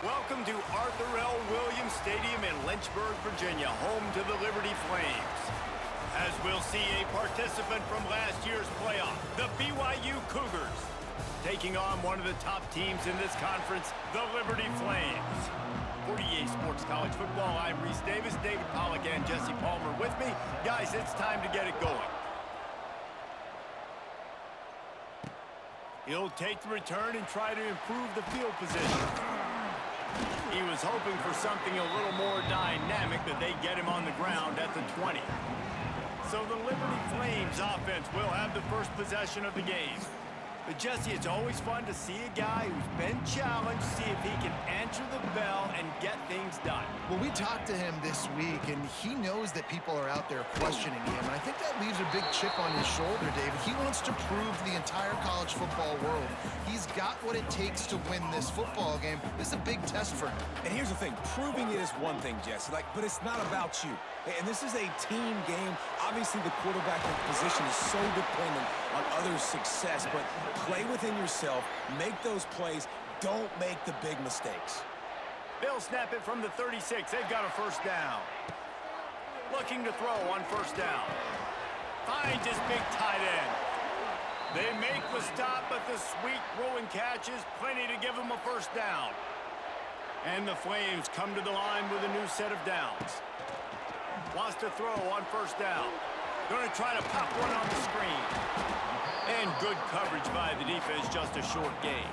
Welcome to Arthur L. Williams Stadium in Lynchburg, Virginia, home to the Liberty Flames. As we'll see a participant from last year's playoff, the BYU Cougars, taking on one of the top teams in this conference, the Liberty Flames. For EA Sports College Football, I'm Reese Davis, David Pollack, and Jesse Palmer with me. Guys, it's time to get it going. He'll take the return and try to improve the field position. He was hoping for something a little more dynamic, but they get him on the ground at the 20. So the Liberty Flames offense will have the first possession of the game. But Jesse, it's always fun to see a guy who's been challenged, see if he can answer the bell and get things done. Well, we talked to him this week, and he knows that people are out there questioning him. And I think that leaves a big chip on his shoulder, David. He wants to prove to the entire college football world he's got what it takes to win this football game. This is a big test for him. And here's the thing. Proving it is one thing, Jesse, but it's not about you. And this is a team game. Obviously, the quarterback position is so dependent on others' success, but play within yourself, make those plays, don't make the big mistakes. They'll snap it from the 36. They've got a first down. Looking to throw on first down. Finds his big tight end. They make the stop, but the sweet throwing catch is plenty to give them a first down. And the Flames come to the line with a new set of downs. Wants to throw on first down. Going to try to pop one on the screen. And good coverage by the defense, just a short gain.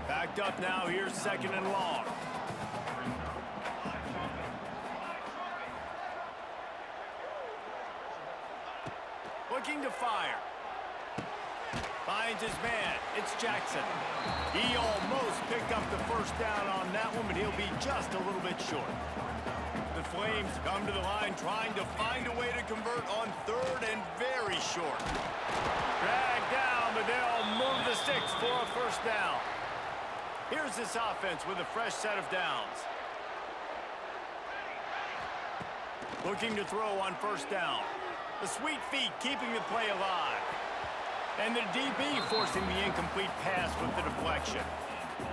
Backed up now, here's second and long. Looking to fire. Finds his man. It's Jackson. He almost picked up the first down on that one, but he'll be just a little bit short. The Flames come to the line trying to find a way to convert on third and very short. Dragged down, but they'll move the sticks for a first down. Here's this offense with a fresh set of downs. Looking to throw on first down. The sweet feet keeping the play alive. And the DB forcing the incomplete pass with the deflection.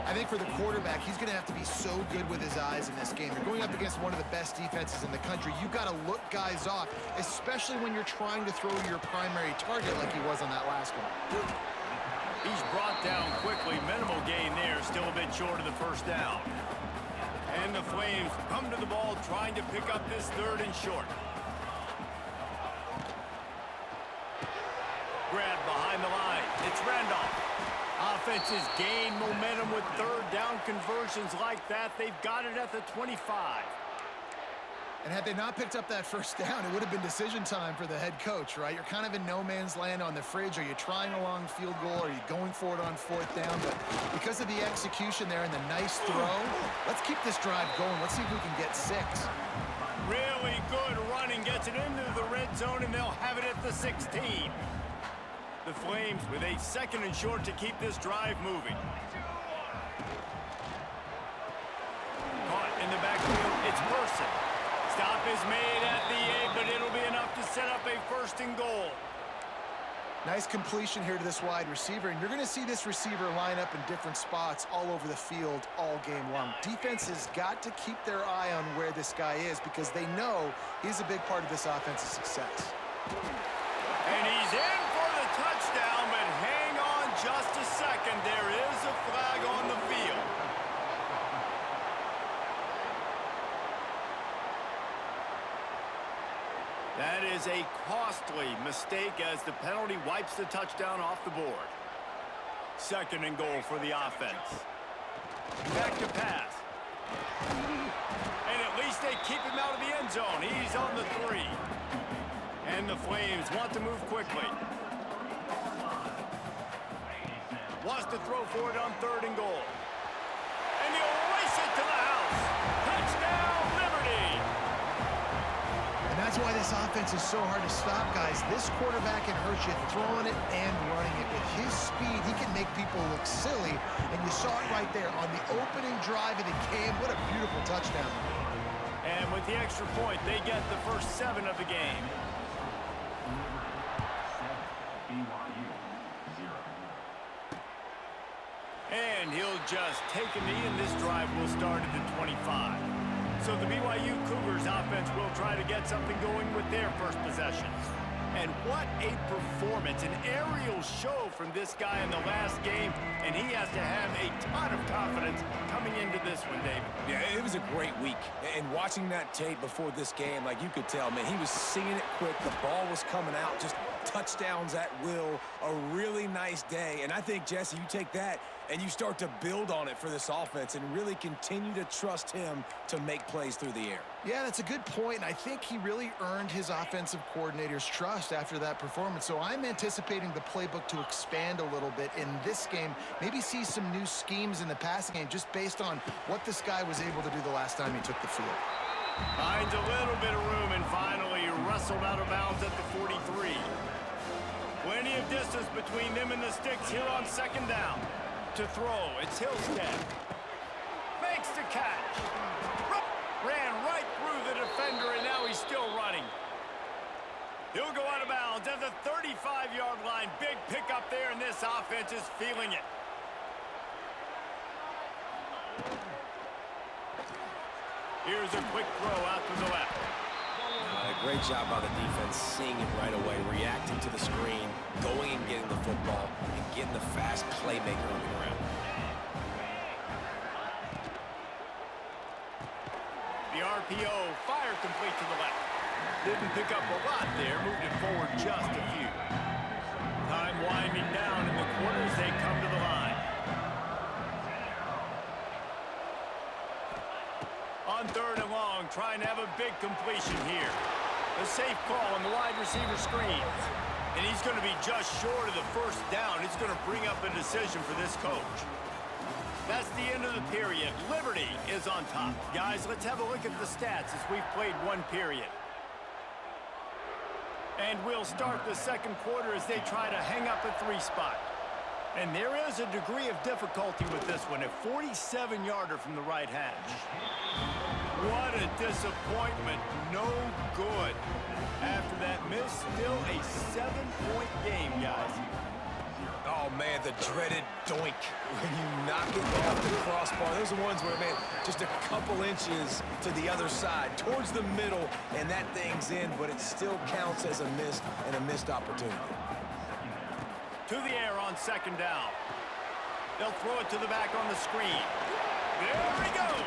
I think for the quarterback, he's going to have to be so good with his eyes in this game. You're going up against one of the best defenses in the country. You've got to look guys off, especially when you're trying to throw your primary target like he was on that last one. He's brought down quickly. Minimal gain there, still a bit short of the first down. And the Flames come to the ball trying to pick up this third and short. Grab behind the line. It's Randolph. Offenses gain momentum with third down conversions like that. They've got it at the 25. And had they not picked up that first down, it would have been decision time for the head coach, right? You're kind of in no man's land on the fridge. Are you trying a long field goal? Are you going for it on fourth down? But because of the execution there and the nice throw, let's keep this drive going. Let's see if we can get 6. Really good running. Gets it into the red zone, and they'll have it at the 16. The Flames with a second and short to keep this drive moving. Caught in the backfield, it's Person. Stop is made at the 8, but it'll be enough to set up a first and goal. Nice completion here to this wide receiver, and you're going to see this receiver line up in different spots all over the field all game long. Defense has got to keep their eye on where this guy is because they know he's a big part of this offense's success. And he's in for the touchdown, but hang on just a second. There is a flag on the field. That is a costly mistake as the penalty wipes the touchdown off the board. Second and goal for the offense. Back to pass. And at least they keep him out of the end zone. He's on the 3. And the Flames want to move quickly. Wants to throw for it on third and goal. And he'll race it to the house. Touchdown, Liberty! And that's why this offense is so hard to stop, guys. This quarterback can hurt you throwing it and running it. With his speed, he can make people look silly. And you saw it right there on the opening drive, and it came. What a beautiful touchdown. And with the extra point, they get the first 7 of the game. And he'll just take a knee, and this drive will start at the 25. So the BYU Cougars offense will try to get something going with their first possession. And what a performance, an aerial show from this guy in the last game, and he has to have a ton of confidence coming into this one, David. Yeah, it was a great week. And watching that tape before this game, like, you could tell, man, he was seeing it quick. The ball was coming out, just touchdowns at will. A really nice day. And I think, Jesse, you take that and you start to build on it for this offense and really continue to trust him to make plays through the air. Yeah, that's a good point, and I think he really earned his offensive coordinator's trust after that performance. So I'm anticipating the playbook to expand a little bit in this game, maybe see some new schemes in the passing game just based on what this guy was able to do the last time he took the field. Finds a little bit of room and finally wrestled out of bounds at the 43. Plenty of distance between them and the sticks here on second down. To throw, it's Hillstead. Makes the catch. Ran right through the defender, and now he's still running. He'll go out of bounds at the 35-yard line. Big pickup there, and this offense is feeling it. Here's a quick throw out to the left. Great job by the defense, seeing it right away, reacting to the screen, going and getting the football, and getting the fast playmaker moving around. The RPO, fire complete to the left. Didn't pick up a lot there, moved it forward just a few. Time winding down in the quarter as they come to the line. On third and long, trying to have a big completion here. A safe call on the wide receiver screen. And he's going to be just short of the first down. It's going to bring up a decision for this coach. That's the end of the period. Liberty is on top. Guys, let's have a look at the stats as we've played one period. And we'll start the second quarter as they try to hang up a three spot. And there is a degree of difficulty with this one. A 47-yarder from the right hash. What a disappointment. No good. After that miss, still a 7-point game, guys. Oh, man, the dreaded doink when you knock it off the crossbar. Those are ones where, man, just a couple inches to the other side, towards the middle, and that thing's in, but it still counts as a miss and a missed opportunity. To the air on second down. They'll throw it to the back on the screen. There he goes.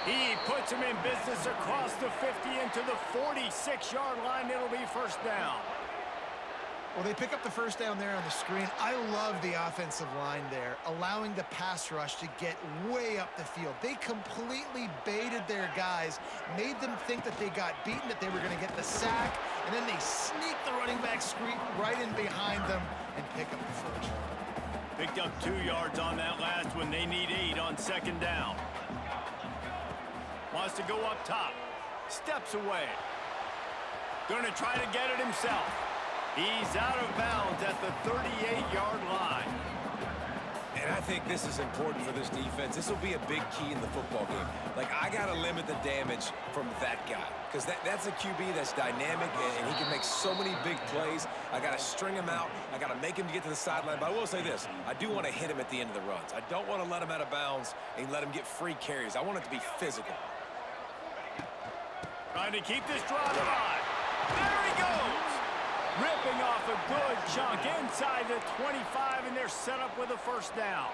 He puts him in business across the 50 into the 46-yard line. It'll be first down. Well, they pick up the first down there on the screen. I love the offensive line there, allowing the pass rush to get way up the field. They completely baited their guys, made them think that they got beaten, that they were going to get the sack, and then they sneak the running back screen right in behind them and pick up the first. Picked up 2 yards on that last one. They need 8 on second down. Wants to go up top. Steps away. Going to try to get it himself. He's out of bounds at the 38-yard line. And I think this is important for this defense. This will be a big key in the football game. Like, I got to limit the damage from that guy. Because that's a QB that's dynamic, and he can make so many big plays. I got to string him out. I got to make him get to the sideline. But I will say this. I do want to hit him at the end of the runs. I don't want to let him out of bounds and let him get free carries. I want it to be physical. Trying to keep this drive alive. There he goes. Ripping off a good chunk inside the 25, and they're set up with a first down.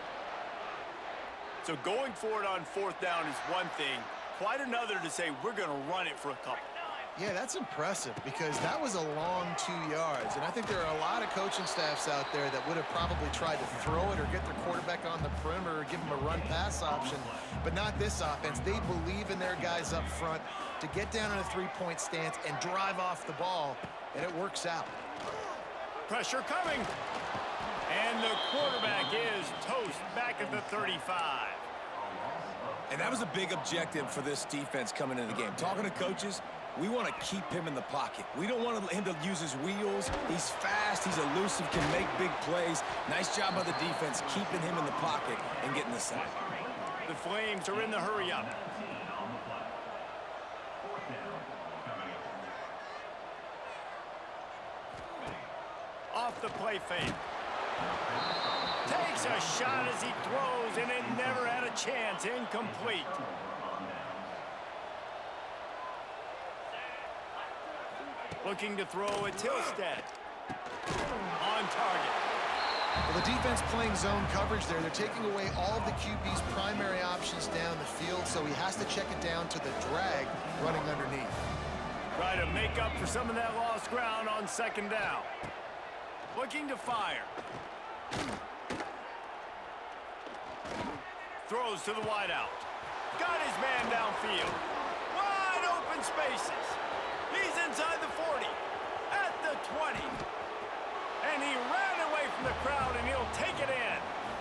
So going for it on fourth down is one thing. Quite another to say we're going to run it for a couple. Yeah, that's impressive because that was a long 2 yards. And I think there are a lot of coaching staffs out there that would have probably tried to throw it or get their quarterback on the perimeter or give him a run-pass option. But not this offense. They believe in their guys up front to get down in a three-point stance and drive off the ball, and it works out. Pressure coming. And the quarterback is toast back at the 35. And that was a big objective for this defense coming into the game. Talking to coaches, we want to keep him in the pocket. We don't want him to use his wheels. He's fast, he's elusive, can make big plays. Nice job by the defense keeping him in the pocket and getting the sack. The Flames are in the hurry-up. Off the play fake. Takes a shot as he throws, and it never had a chance. Incomplete. Looking to throw at Tilstead. On target. Well, the defense playing zone coverage there. They're taking away all of the QB's primary options down the field, so he has to check it down to the drag running underneath. Try to make up for some of that lost ground on second down. Looking to fire. Throws to the wideout. Got his man downfield. Wide open spaces. He's inside the 40. At the 20. And he ran away from the crowd, and he'll take it in.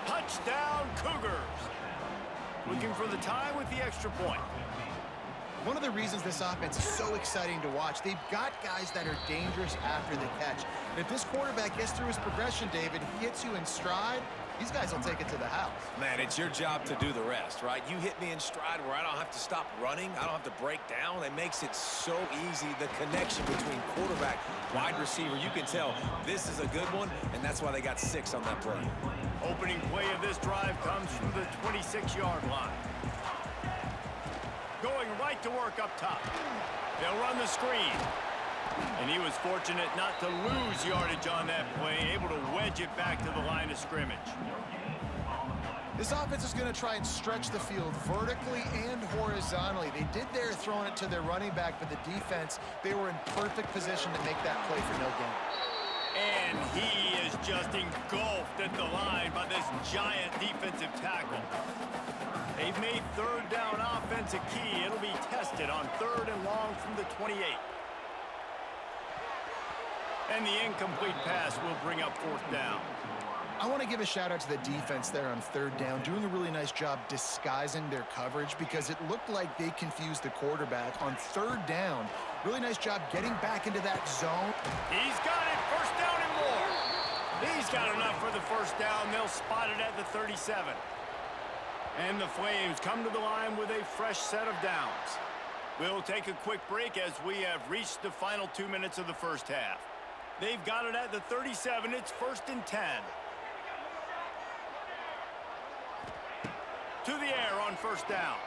Touchdown, Cougars. Looking for the tie with the extra point. One of the reasons this offense is so exciting to watch, they've got guys that are dangerous after the catch. And if this quarterback gets through his progression, David, he hits you in stride, these guys will take it to the house. Man, it's your job to do the rest, right? You hit me in stride where I don't have to stop running. I don't have to break down. It makes it so easy, the connection between quarterback, wide receiver. You can tell this is a good one, and that's why they got 6 on that play. Opening play of this drive comes from the 26-yard line. Going right to work up top. They'll run the screen. And he was fortunate not to lose yardage on that play, able to wedge it back to the line of scrimmage. This offense is going to try and stretch the field vertically and horizontally. They did there throwing it to their running back, but the defense, they were in perfect position to make that play for no gain. And he is just engulfed at the line by this giant defensive tackle. They've made third down offense a key. It'll be tested on 3rd and long from the 28. And the incomplete pass will bring up 4th down. I want to give a shout out to the defense there on 3rd down, doing a really nice job disguising their coverage because it looked like they confused the quarterback on 3rd down. Really nice job getting back into that zone. He's got it, 1st down and more. He's got enough for the 1st down. They'll spot it at the 37. And the Flames come to the line with a fresh set of downs. We'll take a quick break as we have reached the final 2 minutes of the first half. They've got it at the 37. It's 1st and 10. To the air on 1st down.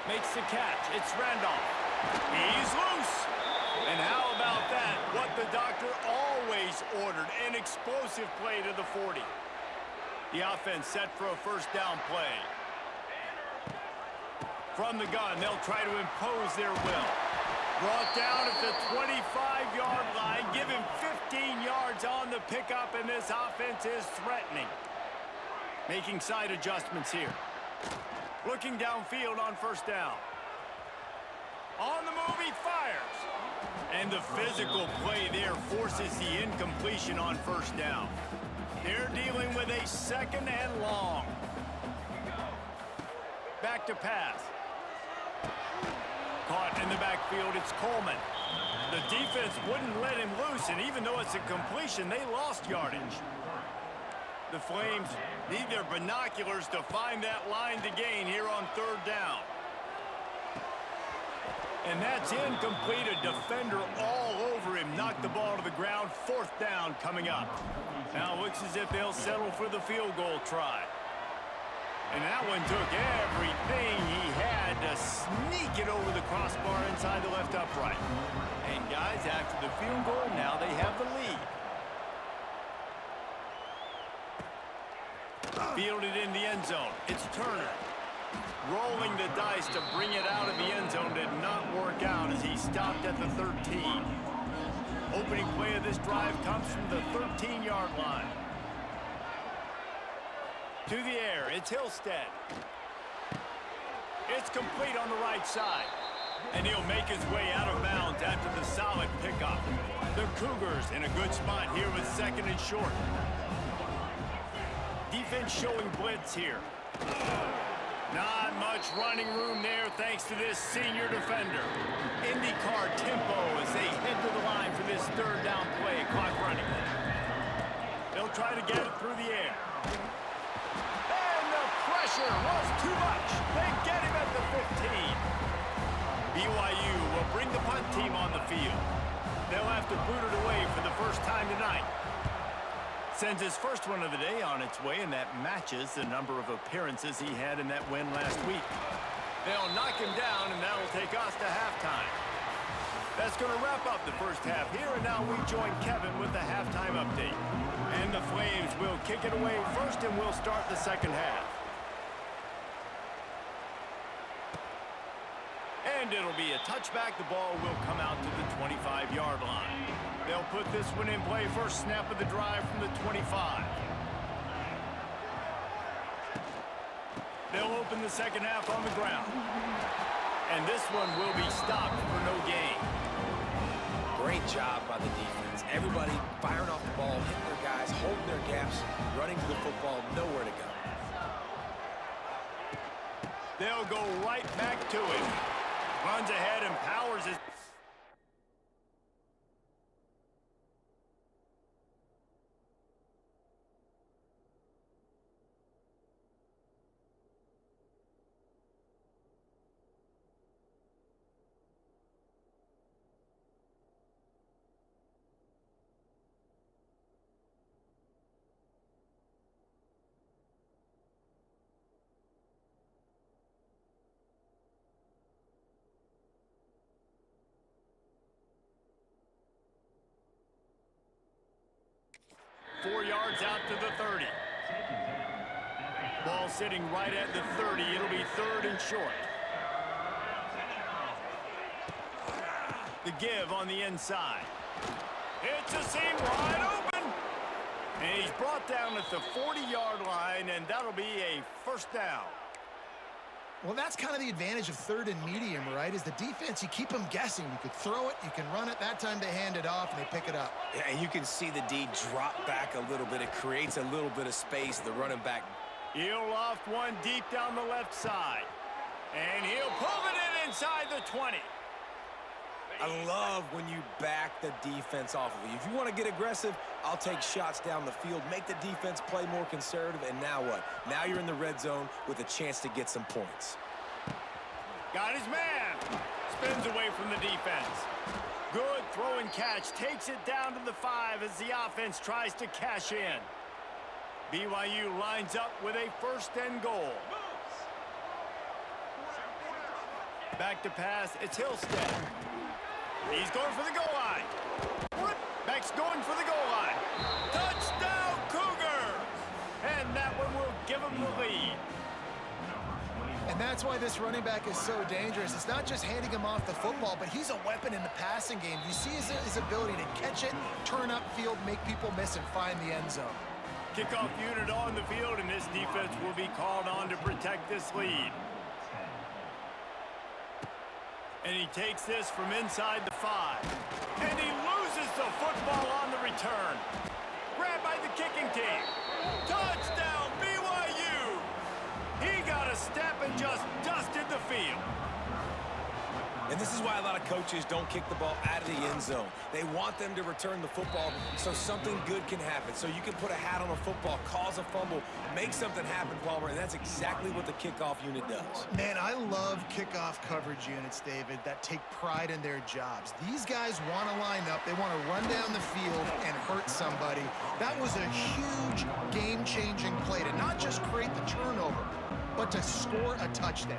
Makes the catch. It's Randolph. He's loose. And how about that? What the doctor always ordered. An explosive play to the 40. The offense set for a 1st down play. From the gun, they'll try to impose their will. Brought down at the 25-yard line. Give him 15 yards on the pickup, and this offense is threatening. Making side adjustments here. Looking downfield on 1st down. On the move, he fires. And the physical play there forces the incompletion on 1st down. They're dealing with a 2nd and long. Back to pass. Caught in the backfield, it's Coleman. The defense wouldn't let him loose, and even though it's a completion, they lost yardage. The Flames need their binoculars to find that line to gain here on 3rd down. And that's incomplete. A defender all over him. Knocked the ball to the ground. 4th down coming up. Now it looks as if they'll settle for the field goal try. And that one took everything he had to sneak it over the crossbar inside the left upright. And guys, after the field goal, now they have the lead. Fielded in the end zone. It's Turner. Rolling the dice to bring it out of the end zone did not work out as he stopped at the 13. Opening play of this drive comes from the 13-yard line. To the air, it's Hillstead. It's complete on the right side. And he'll make his way out of bounds after the solid pickup. The Cougars in a good spot here with 2nd and short. Defense showing blitz here. Not much running room there thanks to this senior defender. IndyCar tempo as they head to the line for this 3rd down play. Clock running. They'll try to get it through the air. And the pressure was too much. They get him at the 15. BYU will bring the punt team on the field. They'll have to boot it away for the first time tonight. Sends his first one of the day on its way, and that matches the number of appearances he had in that win last week. They'll knock him down, and that'll take us to halftime. That's going to wrap up the first half here, and now we join Kevin with the halftime update. And the Flames will kick it away first, and we'll start the second half. And it'll be a touchback. The ball will come out to the 25-yard line. They'll put this one in play. First snap of the drive from the 25. They'll open the second half on the ground. And this one will be stopped for no gain. Great job by the defense. Everybody firing off the ball, hitting their guys, holding their gaps, running to the football, nowhere to go. They'll go right back to it. Runs ahead and powers his... 4 yards out to the 30. Ball sitting right at the 30. It'll be third and short. The give on the inside. It's a seam wide open. And he's brought down at the 40-yard line, and that'll be a first down. Well, that's kind of the advantage of third and medium, right? Is the defense, you keep them guessing. You could throw it, you can run it. That time they hand it off, and they pick it up. Yeah, and you can see the D drop back a little bit. It creates a little bit of space. The running back. He'll loft one deep down the left side. And he'll pull it in inside the 20. I love when you back the defense off of you. If you want to get aggressive, I'll take shots down the field, make the defense play more conservative, and now what? Now you're in the red zone with a chance to get some points. Got his man. Spins away from the defense. Good throw and catch. Takes it down to the 5 as the offense tries to cash in. BYU lines up with a first and goal. Back to pass. It's Hillstead. He's going for the goal line. Beck's going for the goal line. Touchdown, Cougars! And that one will give him the lead. And that's why this running back is so dangerous. It's not just handing him off the football, but he's a weapon in the passing game. You see his ability to catch it, turn upfield, make people miss, and find the end zone. Kickoff unit on the field, and this defense will be called on to protect this lead. And he takes this from inside the 5. And he loses the football on the return. Grabbed by the kicking team. Touchdown, BYU! He got a step and just dusted the field. And this is why a lot of coaches don't kick the ball out of the end zone. They want them to return the football so something good can happen. So you can put a hat on a football, cause a fumble, make something happen, Palmer, and that's exactly what the kickoff unit does. Man, I love kickoff coverage units, David, that take pride in their jobs. These guys want to line up. They want to run down the field and hurt somebody. That was a huge game-changing play to not just create the turnover, but to score a touchdown.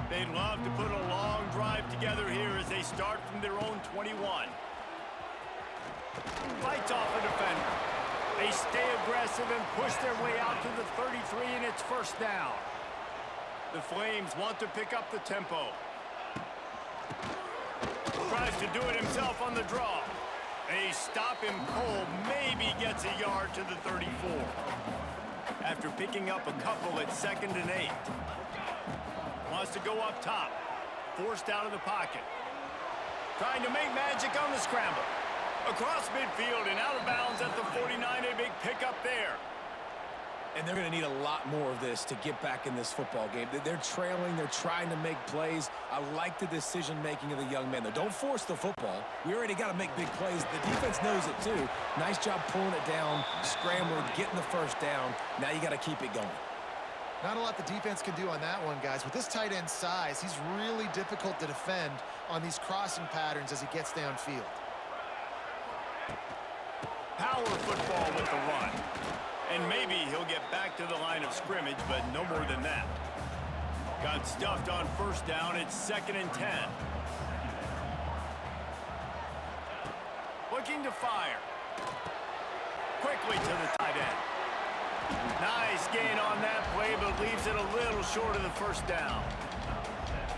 They'd love to put a long drive together here as they start from their own 21. Fights off a defender. They stay aggressive and push their way out to the 33, and it's first down. The Flames want to pick up the tempo. Tries to do it himself on the draw. They stop him cold, maybe gets a yard to the 34. After picking up a couple at 2nd and 8. Wants to go up top. Forced out of the pocket. Trying to make magic on the scramble. Across midfield and out of bounds at the 49. A big pickup there. And they're going to need a lot more of this to get back in this football game. They're trailing. They're trying to make plays. I like the decision-making of the young men, though. Don't force the football. We already got to make big plays. The defense knows it, too. Nice job pulling it down, scrambling, getting the first down. Now you got to keep it going. Not a lot the defense can do on that one, guys. With this tight end size, he's really difficult to defend on these crossing patterns as he gets downfield. Power football with the run. And maybe he'll get back to the line of scrimmage, but no more than that. Got stuffed on first down. It's 2nd and 10. Looking to fire. Quickly to the tight end. Nice gain on that play, but leaves it a little short of the first down.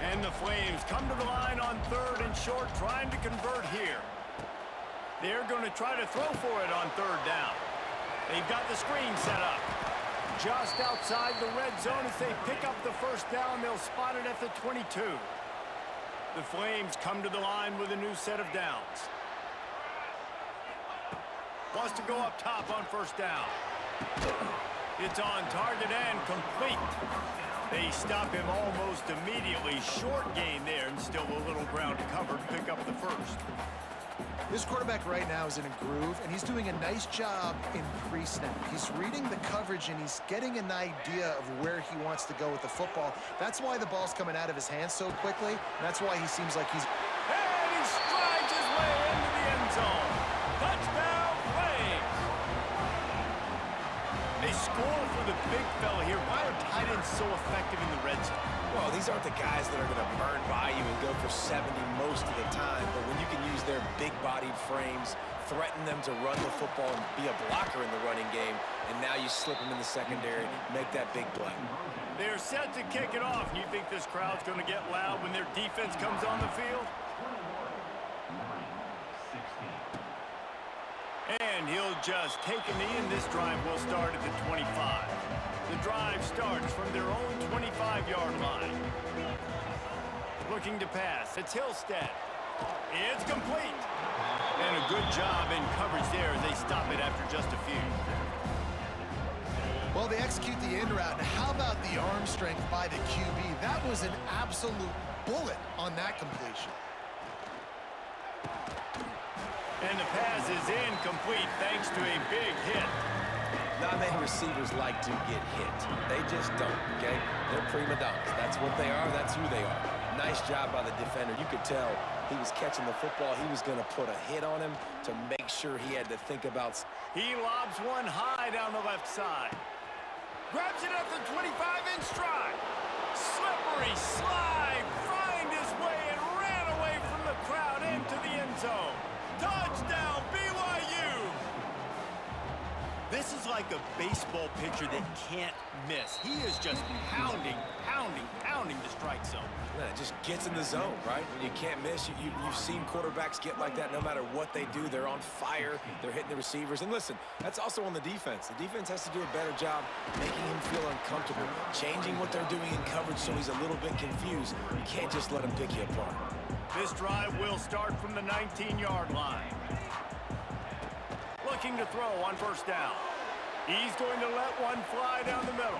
And the Flames come to the line on 3rd and short, trying to convert here. They're going to try to throw for it on 3rd down. They've got the screen set up. Just outside the red zone as they pick up the first down. They'll spot it at the 22. The Flames come to the line with a new set of downs. Wants to go up top on first down. It's on target and complete. They stop him almost immediately. Short gain there and still a little ground covered. Pick up the first. This quarterback right now is in a groove, and he's doing a nice job in pre-snap. He's reading the coverage, and he's getting an idea of where he wants to go with the football. That's why the ball's coming out of his hands so quickly, and that's why he seems like he's... And he strides his way into the end zone. Touchdown, Flames! They score for the big fella here. Why are tight ends so effective in the red zone? Well, these aren't the guys that are going to burn by you and go for 70 most of the time, but when you can use their big-bodied frames, threaten them to run the football and be a blocker in the running game, and now you slip them in the secondary, make that big play. They're set to kick it off. You think this crowd's going to get loud when their defense comes on the field? And he'll just take a knee, and this drive will start at the 25. The drive starts from their own 25-yard line. Looking to pass. It's Hillstead. It's complete. And a good job in coverage there as they stop it after just a few. Well, they execute the in route. And how about the arm strength by the QB? That was an absolute bullet on that completion. And the pass is incomplete thanks to a big hit. Not many receivers like to get hit. They just don't, okay? They're prima donnas. That's what they are. That's who they are. Nice job by the defender. You could tell he was catching the football. He was going to put a hit on him to make sure he had to think about... He lobs one high down the left side. Grabs it at the 25 in stride. Slippery slide. Find his way and ran away from the crowd into the end zone. Touchdown, BYU! This is like a baseball pitcher that can't miss. He is just pounding the strike zone. Man, it just gets in the zone, right? When you can't miss, you've seen quarterbacks get like that no matter what they do. They're on fire. They're hitting the receivers. And listen, that's also on the defense. The defense has to do a better job making him feel uncomfortable, changing what they're doing in coverage so he's a little bit confused. You can't just let him pick you apart. This drive will start from the 19-yard line. Looking to throw on first down. He's going to let one fly down the middle.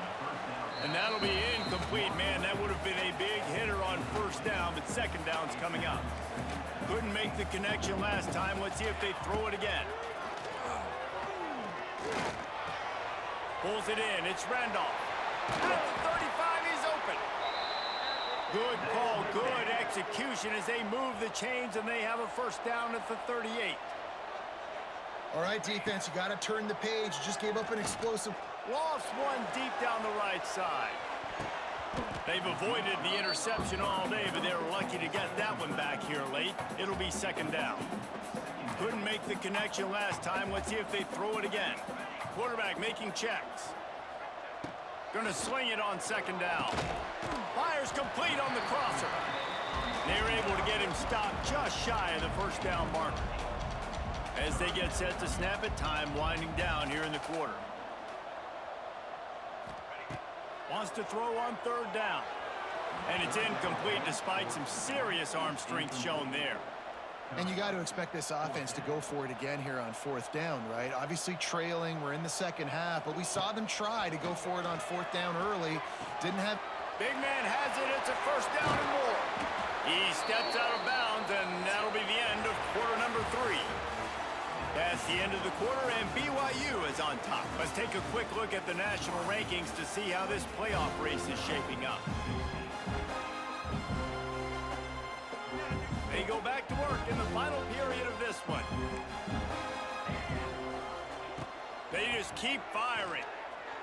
And that'll be incomplete. Man, that would have been a big hitter on first down, but second down's coming up. Couldn't make the connection last time. Let's see if they throw it again. Pulls it in. It's Randolph. At the 35, he's open. Good call, good execution as they move the chains, and they have a first down at the 38. All right, defense, you got to turn the page. You just gave up an explosive... Lofts one deep down the right side. They've avoided the interception all day, but they're lucky to get that one back here late. It'll be second down. Couldn't make the connection last time. Let's see if they throw it again. Quarterback making checks. Gonna sling it on second down. Fires complete on the crosser. They're able to get him stopped just shy of the first down marker. As they get set to snap it, time winding down here in the quarter. Wants to throw on third down. And it's incomplete despite some serious arm strength shown there. And you got to expect this offense to go for it again here on fourth down, right? Obviously trailing, we're in the second half, but we saw them try to go for it on fourth down early. Didn't have... Big man has it, it's a first down and more. He steps out of bounds, and that'll be the end of quarter number 3. That's the end of the quarter, and BYU is on top. Let's take a quick look at the national rankings to see how this playoff race is shaping up. They go back to work in the final period of this one. just keep firing.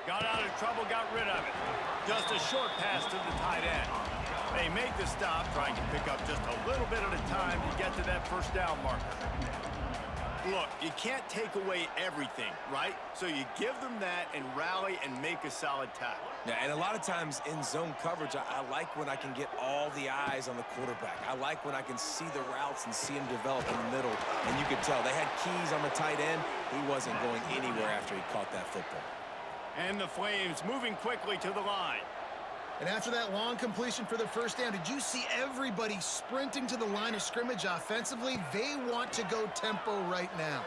Got out of trouble, got rid of it. Just a short pass to the tight end. They make the stop, trying to pick up just a little bit at a time to get to that first down marker. Look, you can't take away everything, right? So you give them that and rally and make a solid tackle. Yeah, and a lot of times in zone coverage, I like when I can get all the eyes on the quarterback. I like when I can see the routes and see him develop in the middle. And you could tell they had keys on the tight end. He wasn't going anywhere after he caught that football. And the Flames moving quickly to the line. And after that long completion for the first down, did you see everybody sprinting to the line of scrimmage offensively? They want to go tempo right now.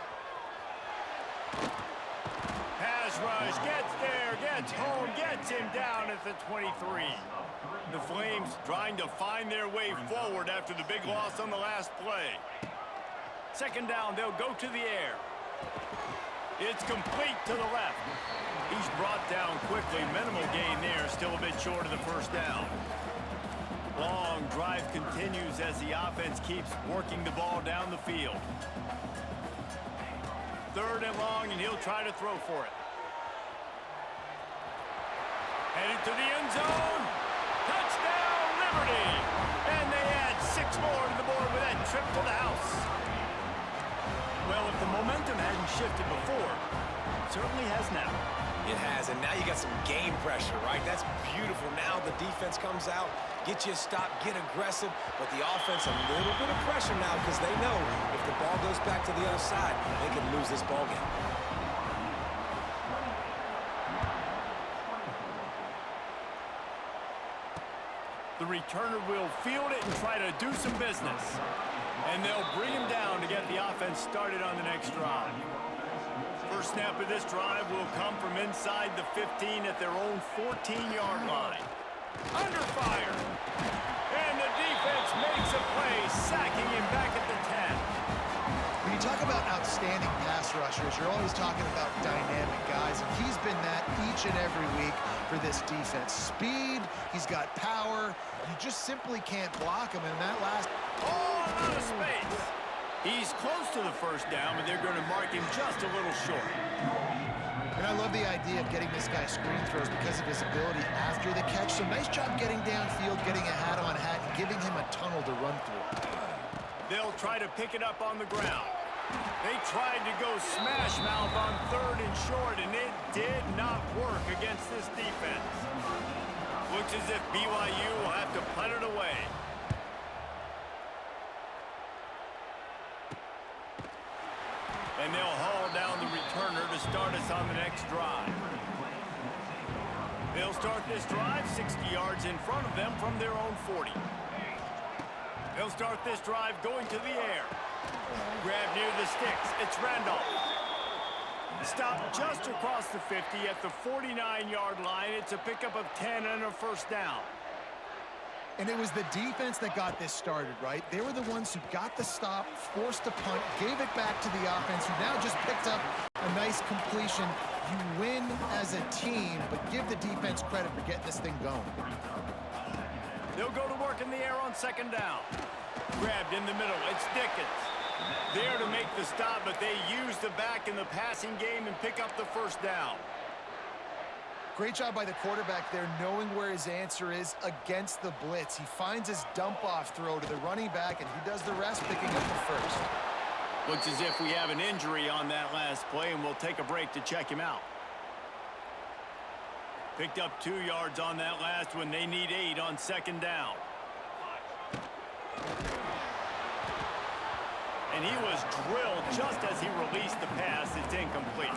Pass rush, gets there, gets home, gets him down at the 23. The Flames trying to find their way forward after the big loss on the last play. Second down, they'll go to the air. It's complete to the left. He's brought down quickly. Minimal gain there. Still a bit short of the first down. Long drive continues as the offense keeps working the ball down the field. Third and long, and he'll try to throw for it. Headed to the end zone. Touchdown, Liberty! And they add 6 more to the board with that trip to the house. Well, if the momentum hadn't shifted before, it certainly has now. It has, and now you got some game pressure, right? That's beautiful. Now the defense comes out, get you a stop, get aggressive, but the offense a little bit of pressure now because they know if the ball goes back to the other side, they can lose this ball game. The returner will field it and try to do some business. And they'll bring him down to get the offense started on the next drive. First snap of this drive will come from inside the 15 at their own 14-yard line. Under fire. And the defense makes a play, sacking him back at the 10. When you talk about outstanding pass rushers, you're always talking about dynamic guys, and he's been that each and every week for this defense. Speed, he's got power. You just simply can't block him, and that last... Oh, out of space. He's close to the first down, but they're going to mark him just a little short. And I love the idea of getting this guy screen throws because of his ability after the catch. So nice job getting downfield, getting a hat-on-hat, and giving him a tunnel to run through. They'll try to pick it up on the ground. They tried to go smash mouth on third and short, and it did not work against this defense. Looks as if BYU will have to punt it away. And they'll haul down the returner to start us on the next drive. They'll start this drive 60 yards in front of them from their own 40. They'll start this drive going to the air. Grab near the sticks. It's Randolph. Stop just across the 50 at the 49-yard line. It's a pickup of 10 and a first down. And it was the defense that got this started, right? They were the ones who got the stop, forced a punt, gave it back to the offense, who now just picked up a nice completion. You win as a team, but give the defense credit for getting this thing going. They'll go to work in the air on second down. Grabbed in the middle. It's Dickens. There to make the stop, but they use the back in the passing game and pick up the first down. Great job by the quarterback there, knowing where his answer is against the blitz. He finds his dump-off throw to the running back, and he does the rest, picking up the first. Looks as if we have an injury on that last play, and we'll take a break to check him out. Picked up 2 yards on that last one. They need 8 on second down. And he was drilled just as he released the pass. It's incomplete.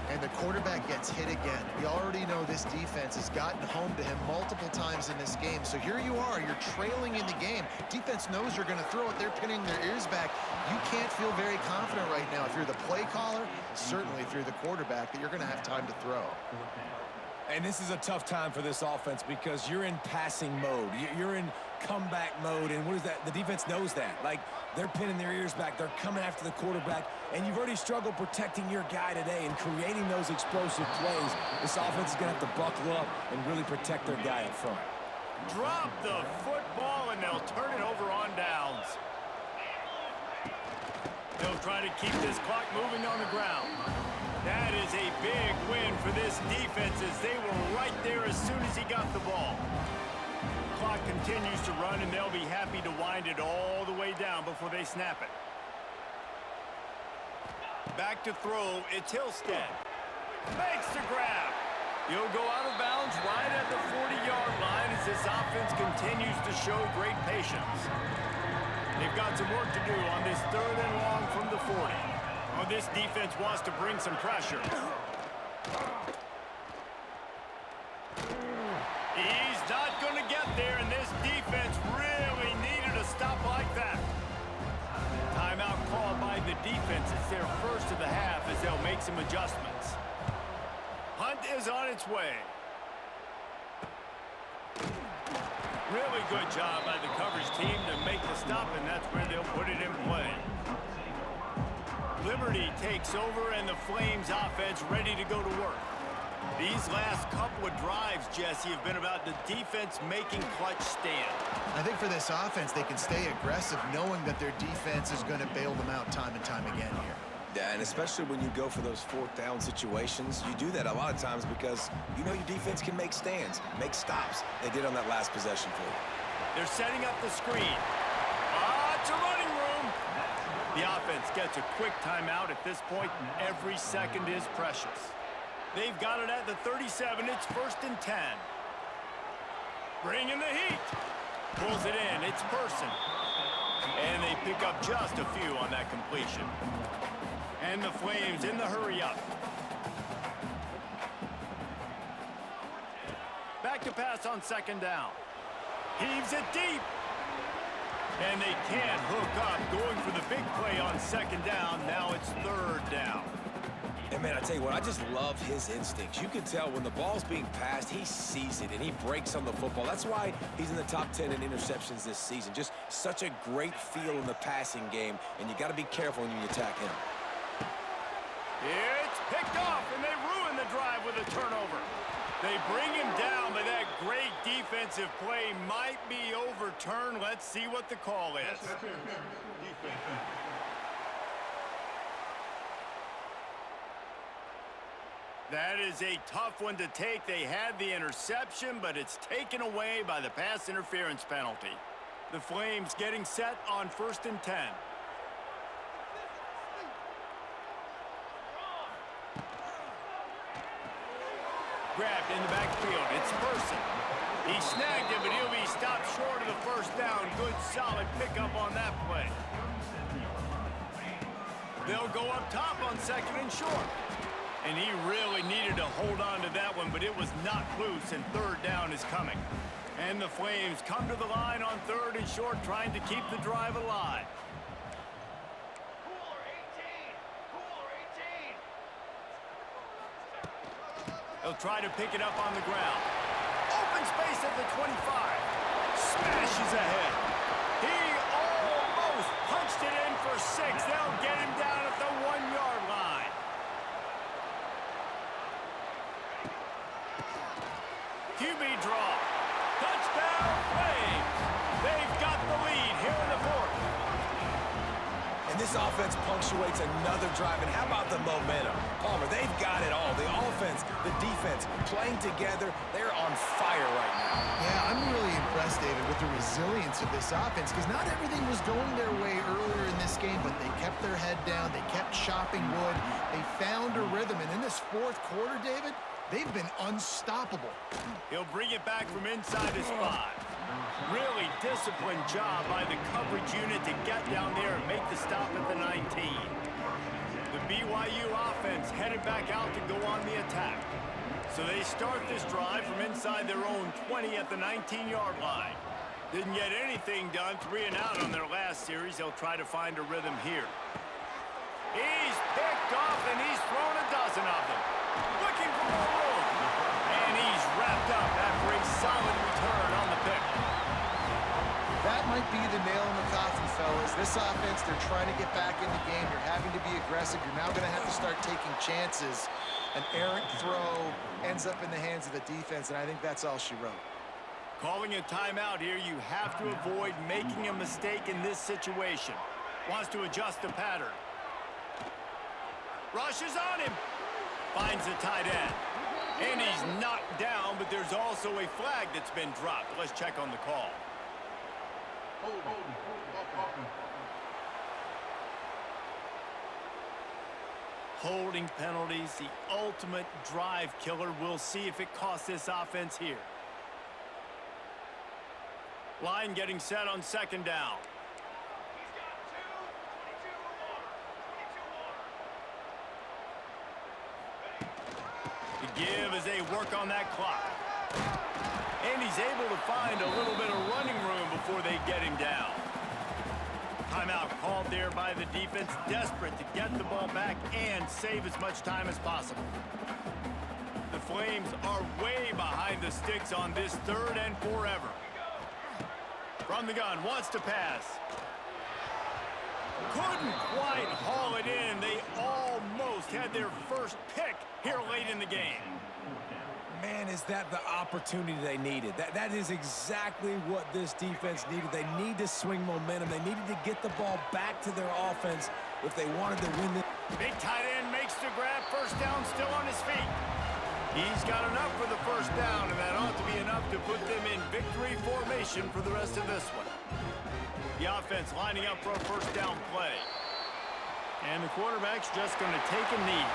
And the quarterback gets hit again. We already know this defense has gotten home to him multiple times in this game. So here you are, you're trailing in the game. Defense knows you're going to throw it. They're pinning their ears back. You can't feel very confident right now. If you're the play caller, certainly if you're the quarterback, that you're going to have time to throw. And this is a tough time for this offense because you're in passing mode. You're in comeback mode, and what is that? The defense knows that. Like, they're pinning their ears back. They're coming after the quarterback, and you've already struggled protecting your guy today and creating those explosive plays. This offense is going to have to buckle up and really protect their guy up front. Drop the football, and they'll turn it over on downs. They'll try to keep this clock moving on the ground. That is a big win for this defense as they were right there as soon as he got the ball. Clock continues to run, and they'll be happy to wind it all the way down before they snap it. Back to throw, it's Hillstead. Makes the grab. He'll go out of bounds right at the 40-yard line as this offense continues to show great patience. They've got some work to do on this 3rd and long from the 40. Oh, this defense wants to bring some pressure. He's not going to get there, and this defense really needed a stop like that. Timeout called by the defense. It's their first of the half as they'll make some adjustments. Hunt is on its way. Really good job by the coverage team to make the stop, and that's where they'll put it in play. Liberty takes over, and the Flames offense ready to go to work. These last couple of drives, Jesse, have been about the defense making clutch stand. I think for this offense, they can stay aggressive knowing that their defense is going to bail them out time and time again here. Yeah, and especially when you go for those 4th down situations, you do that a lot of times because you know your defense can make stands, make stops. They did on that last possession for you. They're setting up the screen. It's a running room. The offense gets a quick timeout at this point, and every second is precious. They've got it at the 37. It's 1st and 10. Bringing the heat. Pulls it in. It's Person. And they pick up just a few on that completion. And the Flames in the hurry-up. Back to pass on 2nd down. Heaves it deep. And they can't hook up. Going for the big play on 2nd down. Now it's 3rd down. And, man, I tell you what, I just love his instincts. You can tell when the ball's being passed, he sees it, and he breaks on the football. That's why he's in the top 10 in interceptions this season. Just such a great feel in the passing game, and you got to be careful when you attack him. It's picked off, and they ruin the drive with a turnover. They bring him down, but that great defensive play might be overturned. Let's see what the call is. That is a tough one to take. They had the interception, but it's taken away by the pass interference penalty. The Flames getting set on 1st and 10. Grabbed in the backfield. It's Person. He snagged it, but he'll be stopped short of the 1st down. Good, solid pickup on that play. They'll go up top on 2nd and short. And he really needed to hold on to that one, but it was not loose, and 3rd down is coming. And the Flames come to the line on 3rd and short, trying to keep the drive alive. They'll try to pick it up on the ground. Open space at the 25. Smashes ahead. He almost punched it in for 6. They'll get him down at the 1-yard line. QB draw. Touchdown, Flames. They've got the lead here in the 4th. And this offense punctuates another drive. And how about the momentum? Palmer, they've got it all. The offense, the defense, playing together. They're on fire right now. Yeah, I'm really impressed, David, with the resilience of this offense because not everything was going their way earlier in this game, but they kept their head down. They kept chopping wood. They found a rhythm. And in this 4th quarter, David, they've been unstoppable. He'll bring it back from inside his 5. Really disciplined job by the coverage unit to get down there and make the stop at the 19. The BYU offense headed back out to go on the attack. So they start this drive from inside their own 20 at the 19-yard line. Didn't get anything done, 3 and out on their last series. They'll try to find a rhythm here. He's picked off, and he's thrown a dozen of them. Looking for more room. And he's wrapped up after a solid return on the pick. That might be the nail in the coffin, fellas. This offense, they're trying to get back in the game. You're having to be aggressive. You're now going to have to start taking chances. An errant throw ends up in the hands of the defense, and I think that's all she wrote. Calling a timeout here, you have to avoid making a mistake in this situation. Wants to adjust the pattern. Rushes on him. Finds the tight end. And he's knocked down, but there's also a flag that's been dropped. Let's check on the call. Holding penalties, the ultimate drive killer. We'll see if it costs this offense here. Line getting set on second down. The give as they work on that clock. And he's able to find a little bit of running room before they get him down. Timeout called there by the defense, desperate to get the ball back and save as much time as possible. The Flames are way behind the sticks on this 3rd and forever. From the gun, wants to pass. Couldn't quite haul it in. They almost had their first pick here late in the game. Man, is that the opportunity they needed. That is exactly what this defense needed. They need to swing momentum. They needed to get the ball back to their offense if they wanted to win this. Big tight end makes the grab. First down, still on his feet. He's got enough for the first down, and that ought to be enough to put them in victory formation for the rest of this one. The offense lining up for a first down play. And the quarterback's just going to take a knee.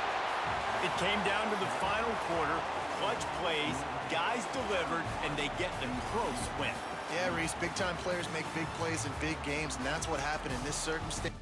It came down to the final quarter. Clutch plays, guys delivered, and they get a close win. Yeah, Reese, big-time players make big plays in big games, and that's what happened in this circumstance.